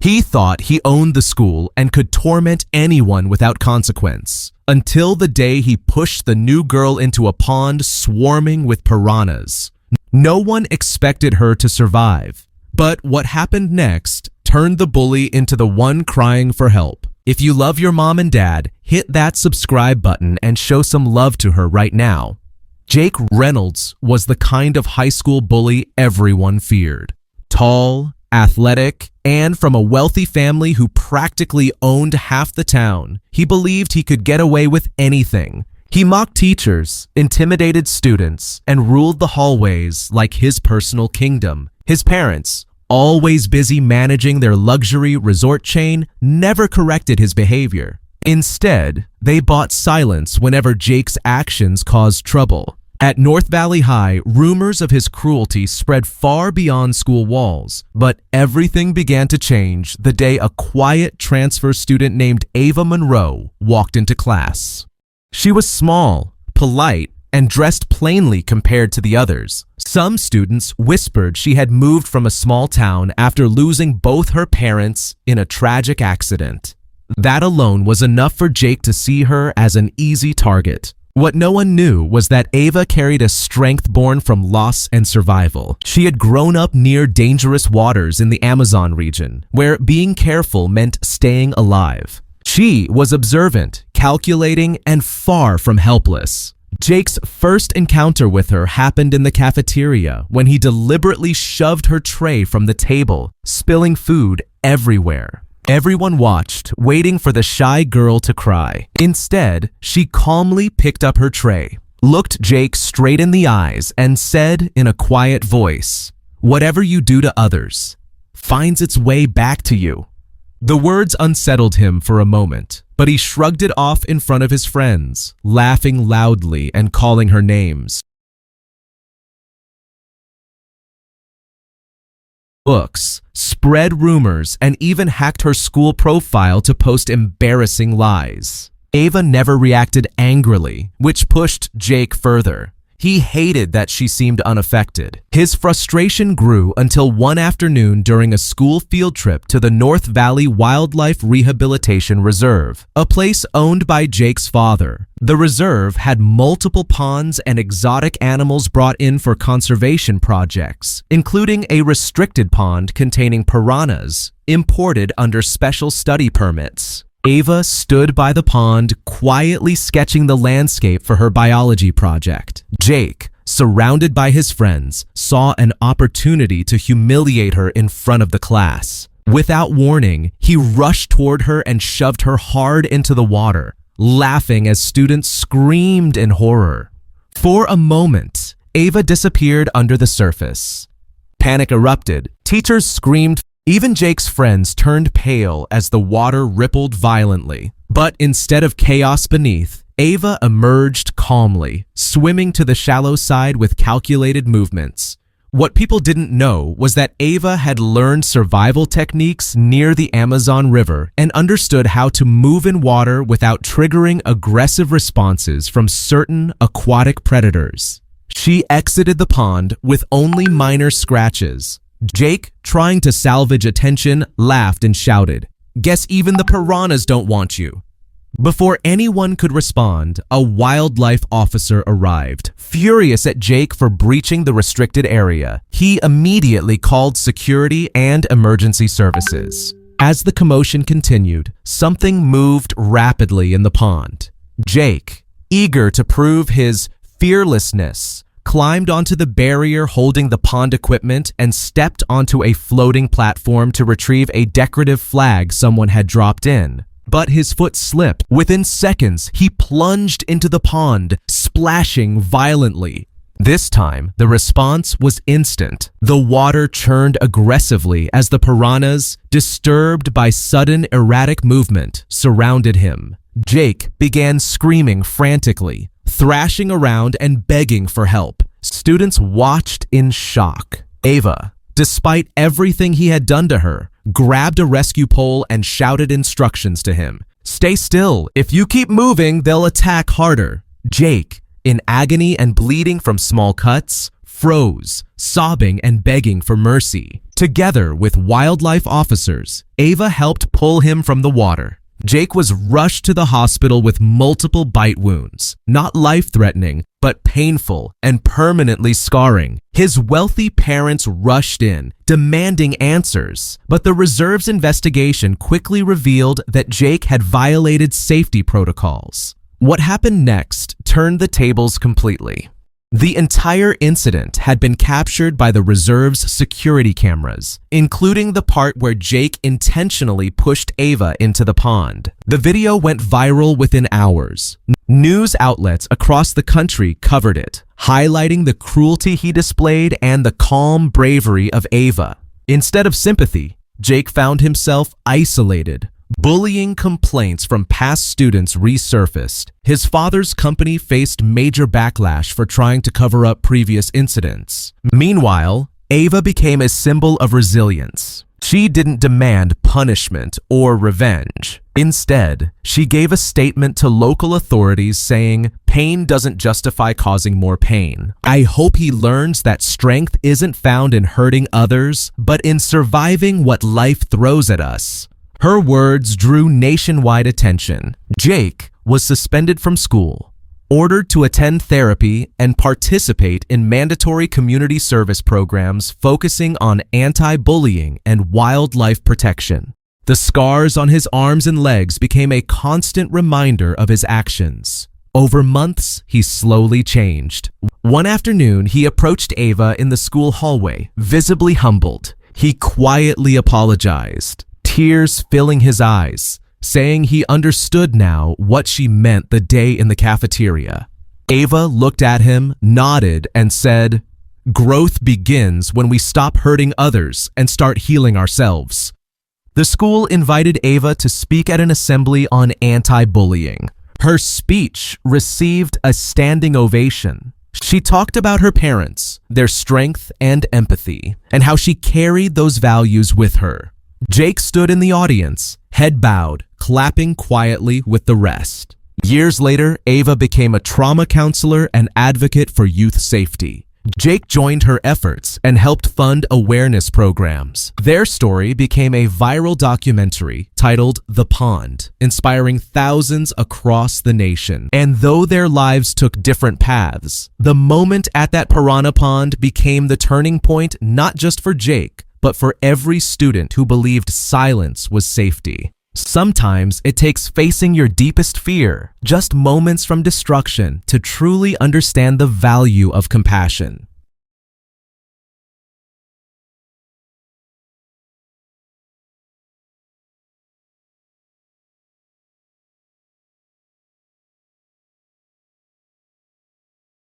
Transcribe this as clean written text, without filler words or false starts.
He thought he owned the school and could torment anyone without consequence, until the day he pushed the new girl into a pond swarming with piranhas. No one expected her to survive, but what happened next turned the bully into the one crying for help. If you love your mom and dad, hit that subscribe button and show some love to her right now. Jake Reynolds was the kind of high school bully everyone feared. Tall, athletic, and from a wealthy family who practically owned half the town, he believed he could get away with anything. He mocked teachers, intimidated students, and ruled the hallways like his personal kingdom. His parents, always busy managing their luxury resort chain, never corrected his behavior. Instead, they bought silence whenever Jake's actions caused trouble. At North Valley High, rumors of his cruelty spread far beyond school walls, but everything began to change the day a quiet transfer student named Ava Monroe walked into class. She was small, polite, and dressed plainly compared to the others. Some students whispered she had moved from a small town after losing both her parents in a tragic accident. That alone was enough for Jake to see her as an easy target. What no one knew was that Ava carried a strength born from loss and survival. She had grown up near dangerous waters in the Amazon region, where being careful meant staying alive. She was observant, calculating, and far from helpless. Jake's first encounter with her happened in the cafeteria when he deliberately shoved her tray from the table, spilling food everywhere. Everyone watched, waiting for the shy girl to cry. Instead, she calmly picked up her tray, looked Jake straight in the eyes, and said in a quiet voice, "Whatever you do to others finds its way back to you." The words unsettled him for a moment, but he shrugged it off in front of his friends, laughing loudly and calling her names. Books, spread rumors, and even hacked her school profile to post embarrassing lies. Ava never reacted angrily, which pushed Jake further. He hated that she seemed unaffected. His frustration grew until one afternoon during a school field trip to the North Valley Wildlife Rehabilitation Reserve, a place owned by Jake's father. The reserve had multiple ponds and exotic animals brought in for conservation projects, including a restricted pond containing piranhas, imported under special study permits. Ava stood by the pond, quietly sketching the landscape for her biology project. Jake, surrounded by his friends, saw an opportunity to humiliate her in front of the class. Without warning, he rushed toward her and shoved her hard into the water, laughing as students screamed in horror. For a moment, Ava disappeared under the surface. Panic erupted. Teachers screamed. Even Jake's friends turned pale as the water rippled violently. But instead of chaos beneath, Ava emerged calmly, swimming to the shallow side with calculated movements. What people didn't know was that Ava had learned survival techniques near the Amazon River and understood how to move in water without triggering aggressive responses from certain aquatic predators. She exited the pond with only minor scratches. Jake, trying to salvage attention, laughed and shouted, "Guess even the piranhas don't want you." Before anyone could respond, a wildlife officer arrived, furious at Jake for breaching the restricted area. He immediately called security and emergency services. As the commotion continued, something moved rapidly in the pond. Jake, eager to prove his fearlessness, climbed onto the barrier holding the pond equipment and stepped onto a floating platform to retrieve a decorative flag someone had dropped in. But his foot slipped. Within seconds, he plunged into the pond, splashing violently. This time, the response was instant. The water churned aggressively as the piranhas, disturbed by sudden erratic movement, surrounded him. Jake began screaming frantically, thrashing around and begging for help. Students watched in shock. Ava, despite everything he had done to her, grabbed a rescue pole and shouted instructions to him. "Stay still. If you keep moving, they'll attack harder." Jake, in agony and bleeding from small cuts, froze, sobbing and begging for mercy. Together with wildlife officers, Ava helped pull him from the water. Jake was rushed to the hospital with multiple bite wounds, not life-threatening, but painful and permanently scarring. His wealthy parents rushed in, demanding answers, but the reserve's investigation quickly revealed that Jake had violated safety protocols. What happened next turned the tables completely. The entire incident had been captured by the reserve's security cameras, including the part where Jake intentionally pushed Ava into the pond. The video went viral within hours. News outlets across the country covered it, highlighting the cruelty he displayed and the calm bravery of Ava. Instead of sympathy, Jake found himself isolated. Bullying complaints from past students resurfaced. His father's company faced major backlash for trying to cover up previous incidents. Meanwhile, Ava became a symbol of resilience. She didn't demand punishment or revenge. Instead, she gave a statement to local authorities saying, "Pain doesn't justify causing more pain. I hope he learns that strength isn't found in hurting others, but in surviving what life throws at us." Her words drew nationwide attention. Jake was suspended from school, ordered to attend therapy and participate in mandatory community service programs focusing on anti-bullying and wildlife protection. The scars on his arms and legs became a constant reminder of his actions. Over months, he slowly changed. One afternoon, he approached Ava in the school hallway, visibly humbled. He quietly apologized, tears filling his eyes, saying he understood now what she meant the day in the cafeteria. Ava looked at him, nodded, and said, "Growth begins when we stop hurting others and start healing ourselves." The school invited Ava to speak at an assembly on anti-bullying. Her speech received a standing ovation. She talked about her parents, their strength and empathy, and how she carried those values with her. Jake stood in the audience, head bowed, clapping quietly with the rest. Years later, Ava became a trauma counselor and advocate for youth safety. Jake joined her efforts and helped fund awareness programs. Their story became a viral documentary titled The Pond, inspiring thousands across the nation. And though their lives took different paths, the moment at that piranha pond became the turning point not just for Jake, but for every student who believed silence was safety. Sometimes it takes facing your deepest fear, just moments from destruction, to truly understand the value of compassion.